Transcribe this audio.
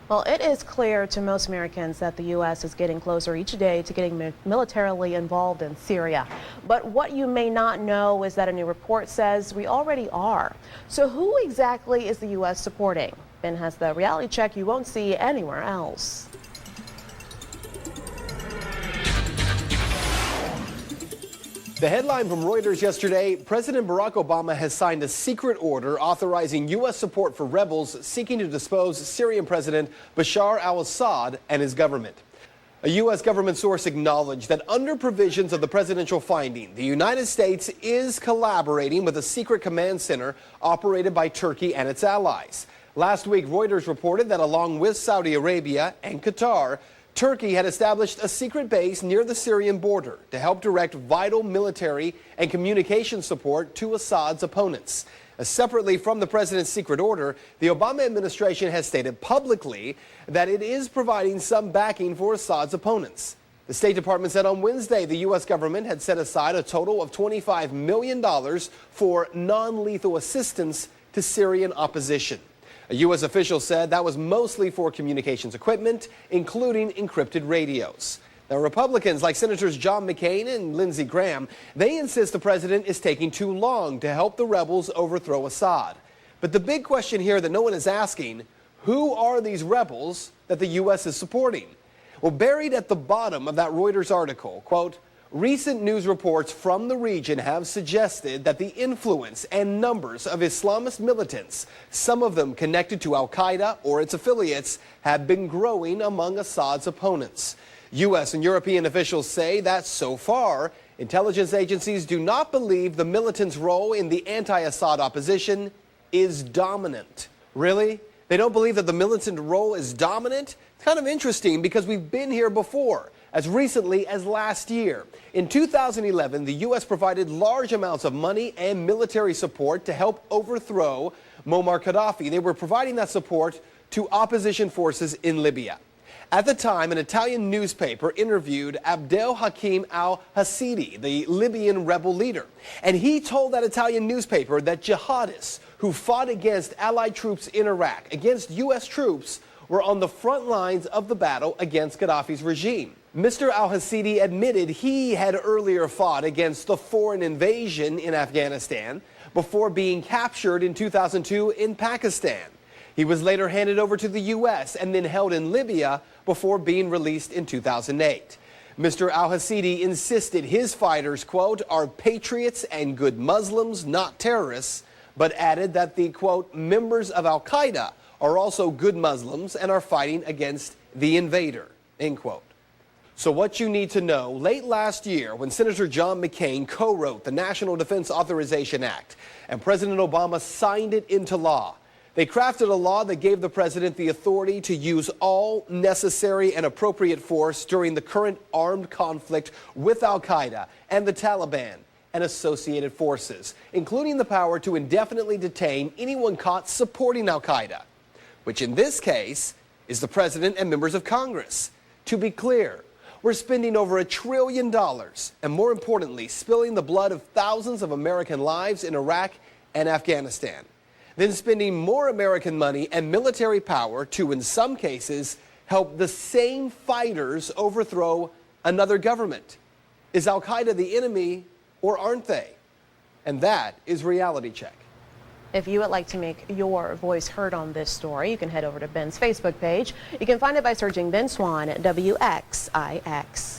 Well, it is clear to most Americans that the U.S. is getting closer each day to getting militarily involved in Syria. But what you may not know is that a new report says we already are. So who exactly is the U.S. supporting? Ben has the reality check you won't see anywhere else. The headline from Reuters yesterday, President Barack Obama has signed a secret order authorizing U.S. support for rebels seeking to depose Syrian President Bashar al-Assad and his government. A U.S. government source acknowledged that under provisions of the presidential finding, the United States is collaborating with a secret command center operated by Turkey and its allies. Last week, Reuters reported that along with Saudi Arabia and Qatar, Turkey had established a secret base near the Syrian border to help direct vital military and communication support to Assad's opponents. Separately from the president's secret order, the Obama administration has stated publicly that it is providing some backing for Assad's opponents. The State Department said on Wednesday the U.S. government had set aside a total of $25 million for non-lethal assistance to Syrian opposition. A U.S. official said that was mostly for communications equipment, including encrypted radios. Now, Republicans like Senators John McCain and Lindsey Graham, they insist the president is taking too long to help the rebels overthrow Assad. But the big question here that no one is asking, who are these rebels that the U.S. is supporting? Well, buried at the bottom of that Reuters article, quote, recent news reports from the region have suggested that the influence and numbers of Islamist militants, some of them connected to Al-Kájda or its affiliates, have been growing among Assad's opponents. U.S. and European officials say that so far, intelligence agencies do not believe the militants' role in the anti-Assad opposition is dominant. Really? They don't believe that the militant role is dominant? It's kind of interesting because we've been here before. As recently as last year. In 2011, the U.S. provided large amounts of money and military support to help overthrow Muammar Gaddafi. They were providing that support to opposition forces in Libya. At the time, an Italian newspaper interviewed Abdel Hakim al-Hasidi, the Libyan rebel leader. And he told that Italian newspaper that jihadists who fought against Allied troops in Iraq, against U.S. troops, were on the front lines of the battle against Gaddafi's regime. Mr. al-Hasidi admitted he had earlier fought against the foreign invasion in Afghanistan before being captured in 2002 in Pakistan. He was later handed over to the U.S. and then held in Libya before being released in 2008. Mr. al-Hasidi insisted his fighters, quote, are patriots and good Muslims, not terrorists, but added that the, quote, members of Al-Kájda are also good Muslims and are fighting against the invader, end quote. So what you need to know, late last year when Senator John McCain co-wrote the National Defense Authorization Act and President Obama signed it into law, they crafted a law that gave the president the authority to use all necessary and appropriate force during the current armed conflict with Al-Kájda and the Taliban and associated forces, including the power to indefinitely detain anyone caught supporting Al-Kájda, which in this case is the president and members of Congress. To be clear, we're spending over $1 trillion and, more importantly, spilling the blood of thousands of American lives in Iraq and Afghanistan. Then spending more American money and military power to, in some cases, help the same fighters overthrow another government. Is Al-Kájda the enemy or aren't they? And that is Reality Check. If you would like to make your voice heard on this story, you can head over to Ben's Facebook page. You can find it by searching Ben Swan at WXIX.